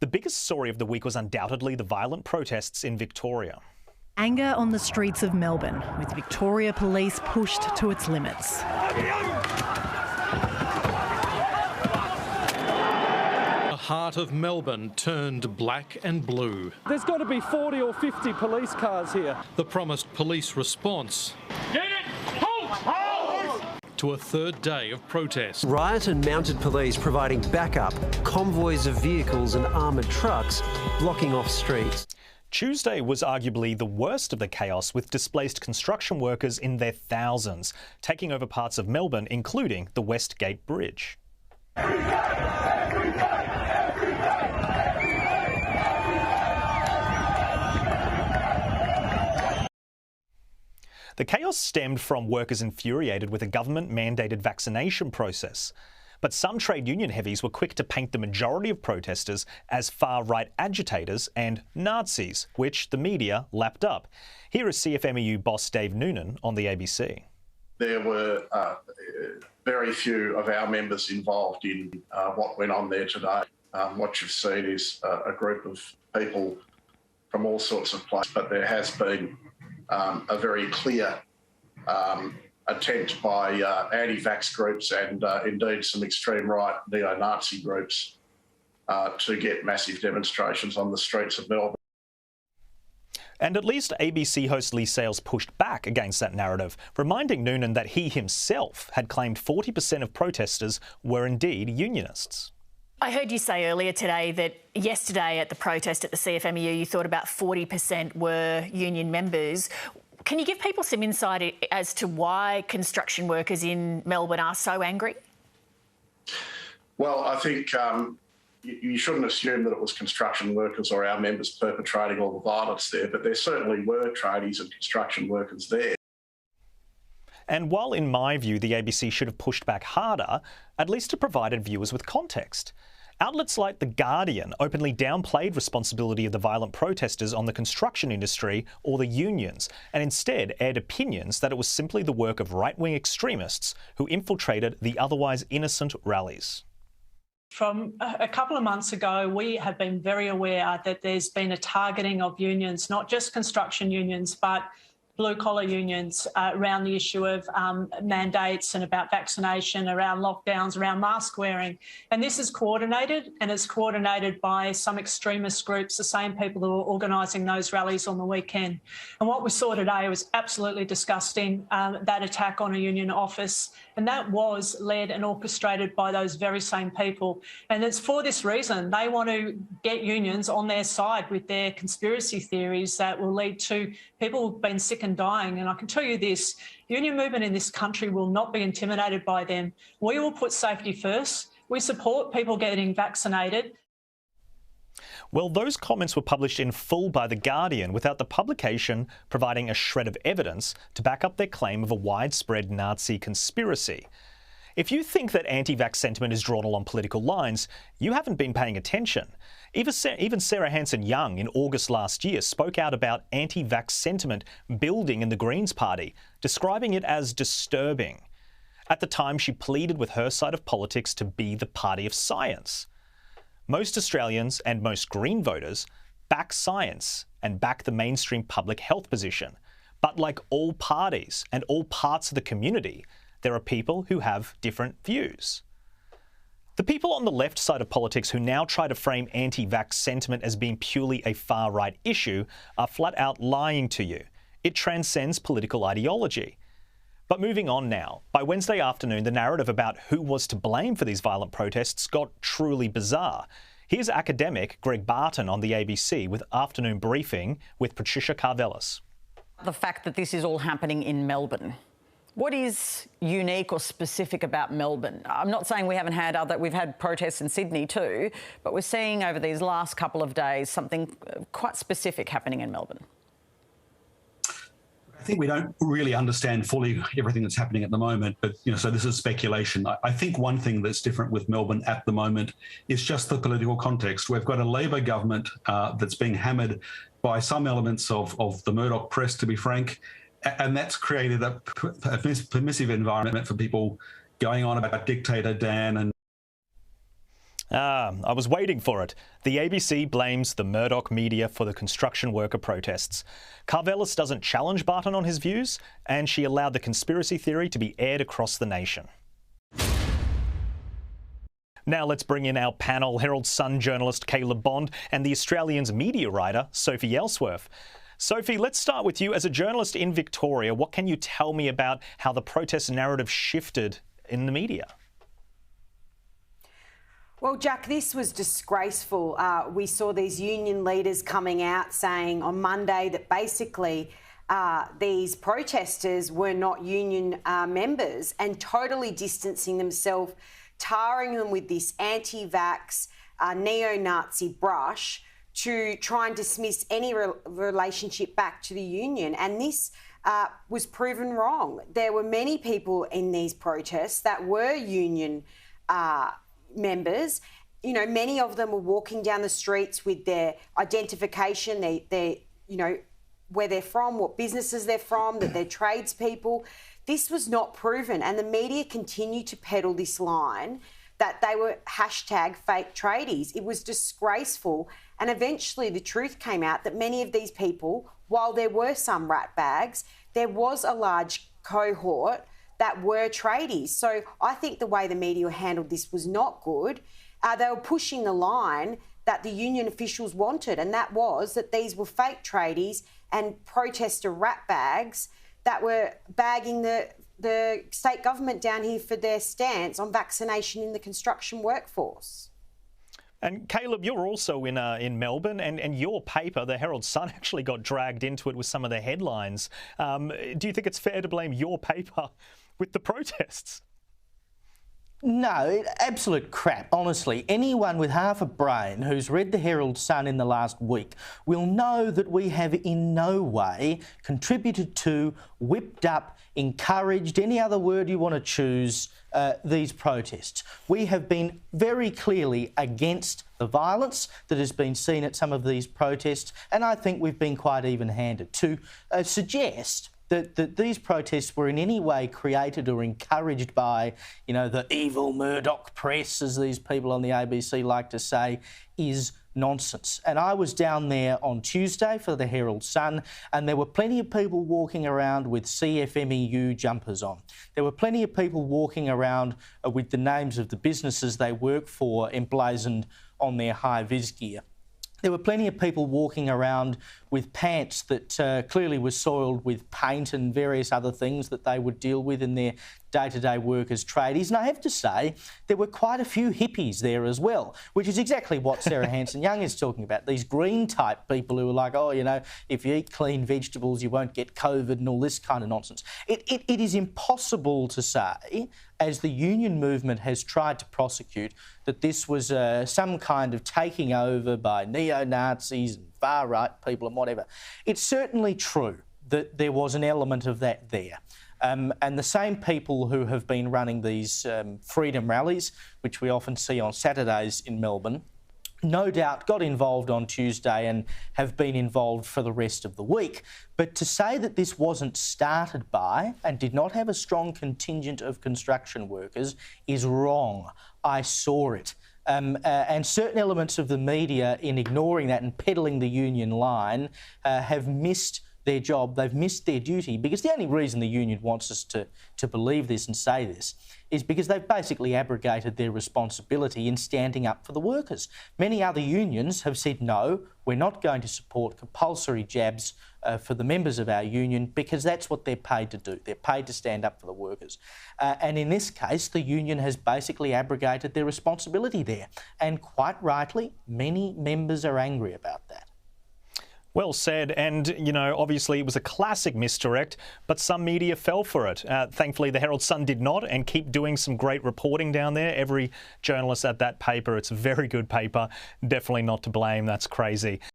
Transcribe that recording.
The biggest story of the week was undoubtedly the violent protests in Victoria. Anger on the streets of Melbourne, with Victoria Police pushed to its limits. The heart of Melbourne turned black and blue. There's got to be 40 or 50 police cars here. The promised police response to a third day of protest. Riot and mounted police providing backup, convoys of vehicles and armoured trucks blocking off streets. Tuesday was arguably the worst of the chaos, with displaced construction workers in their thousands taking over parts of Melbourne, including the West Gate Bridge. The chaos stemmed from workers infuriated with a government-mandated vaccination process. But some trade union heavies were quick to paint the majority of protesters as far-right agitators and Nazis, which the media lapped up. Here is CFMEU boss Dave Noonan on the ABC. There were very few of our members involved in what went on there today. What you've seen is a group of people from all sorts of places, but there has been a very clear attempt by anti-vax groups and indeed some extreme right neo-Nazi groups to get massive demonstrations on the streets of Melbourne. And at least ABC host Lee Sales pushed back against that narrative, reminding Noonan that he himself had claimed 40% of protesters were indeed unionists. I heard you say earlier today that yesterday at the protest at the CFMEU you thought about 40% were union members. Can you give people some insight as to why construction workers in Melbourne are so angry? Well, I think you shouldn't assume that it was construction workers or our members perpetrating all the violence there, but there certainly were tradies and construction workers there. And while in my view the ABC should have pushed back harder, at least it provided viewers with context. Outlets like The Guardian openly downplayed responsibility of the violent protesters on the construction industry or the unions, and instead aired opinions that it was simply the work of right-wing extremists who infiltrated the otherwise innocent rallies. From a couple of months ago, we have been very aware that there's been a targeting of unions, not just construction unions, but blue-collar unions around the issue of mandates and about vaccination, around lockdowns, around mask wearing. And this is coordinated, and it's coordinated by some extremist groups, the same people who are organising those rallies on the weekend. And what we saw today was absolutely disgusting, that attack on a union office. And that was led and orchestrated by those very same people. And it's for this reason. They want to get unions on their side with their conspiracy theories that will lead to people who've been sick and dying. And I can tell you this, union movement in this country will not be intimidated by them. We will put safety first. We support people getting vaccinated. Well, those comments were published in full by The Guardian without the publication providing a shred of evidence to back up their claim of a widespread Nazi conspiracy. If you think that anti-vax sentiment is drawn along political lines, you haven't been paying attention. Even Sarah Hanson-Young in August last year spoke out about anti-vax sentiment building in the Greens Party, describing it as disturbing. At the time, she pleaded with her side of politics to be the party of science. Most Australians and most Green voters back science and back the mainstream public health position. But like all parties and all parts of the community, there are people who have different views. The people on the left side of politics who now try to frame anti-vax sentiment as being purely a far-right issue are flat out lying to you. It transcends political ideology. But moving on now, by Wednesday afternoon, the narrative about who was to blame for these violent protests got truly bizarre. Here's academic Greg Barton on the ABC with Afternoon Briefing with Patricia Karvelas. The fact that this is all happening in Melbourne. What is unique or specific about Melbourne? I'm not saying we haven't had we've had protests in Sydney too, but we're seeing over these last couple of days something quite specific happening in Melbourne. I think we don't really understand fully everything that's happening at the moment, but, so this is speculation. I think one thing that's different with Melbourne at the moment is just the political context. We've got a Labor government that's being hammered by some elements of the Murdoch press, to be frank, and that's created a permissive environment for people going on about dictator Dan. I was waiting for it. The ABC blames the Murdoch media for the construction worker protests. Karvelas doesn't challenge Barton on his views, and she allowed the conspiracy theory to be aired across the nation. Now let's bring in our panel, Herald Sun journalist Caleb Bond and the Australian's media writer, Sophie Ellsworth. Sophie, let's start with you. As a journalist in Victoria, what can you tell me about how the protest narrative shifted in the media? Well, Jack, this was disgraceful. We saw these union leaders coming out saying on Monday that basically these protesters were not union members and totally distancing themselves, tarring them with this anti-vax, neo-Nazi brush to try and dismiss any relationship back to the union. And this was proven wrong. There were many people in these protests that were union members. You know, many of them were walking down the streets with their identification, their you know, where they're from, what businesses they're from, that they're tradespeople. This was not proven, and the media continued to peddle this line that they were hashtag fake tradies. It was disgraceful, and eventually the truth came out that many of these people, while there were some rat bags, there was a large cohort that were tradies. So I think the way the media handled this was not good. They were pushing the line that the union officials wanted, and that was that these were fake tradies and protester rat bags that were bagging the state government down here for their stance on vaccination in the construction workforce. And Caleb, you're also in Melbourne, and your paper, the Herald Sun, actually got dragged into it with some of the headlines. Do you think it's fair to blame your paper with the protests? No, absolute crap, honestly. Anyone with half a brain who's read the Herald Sun in the last week will know that we have in no way contributed to, whipped up, encouraged, any other word you want to choose, these protests. We have been very clearly against the violence that has been seen at some of these protests, and I think we've been quite even-handed. To suggest that these protests were in any way created or encouraged by, you know, the evil Murdoch press, as these people on the ABC like to say, is nonsense. And I was down there on Tuesday for the Herald Sun, and there were plenty of people walking around with CFMEU jumpers on. There were plenty of people walking around with the names of the businesses they work for emblazoned on their high-vis gear. There were plenty of people walking around with pants that clearly were soiled with paint and various other things that they would deal with in their day-to-day work as tradies. And I have to say, there were quite a few hippies there as well, which is exactly what Sarah Hanson-Young is talking about. These green-type people who are like, oh, you know, if you eat clean vegetables, you won't get COVID and all this kind of nonsense. It is impossible to say, as the union movement has tried to prosecute, that this was some kind of taking over by neo-Nazis and far-right people and whatever. It's certainly true that there was an element of that there. And the same people who have been running these freedom rallies, which we often see on Saturdays in Melbourne, no doubt got involved on Tuesday and have been involved for the rest of the week. But to say that this wasn't started by and did not have a strong contingent of construction workers is wrong. I saw it. And certain elements of the media, in ignoring that and peddling the union line, have missed their job, they've missed their duty, because the only reason the union wants us to believe this and say this is because they've basically abrogated their responsibility in standing up for the workers. Many other unions have said, no, we're not going to support compulsory jabs for the members of our union, because that's what they're paid to do. They're paid to stand up for the workers. And in this case, the union has basically abrogated their responsibility there. And quite rightly, many members are angry about that. Well said, and, you know, obviously it was a classic misdirect, but some media fell for it. Thankfully, the Herald Sun did not, and keep doing some great reporting down there. Every journalist at that paper, it's a very good paper, definitely not to blame, that's crazy.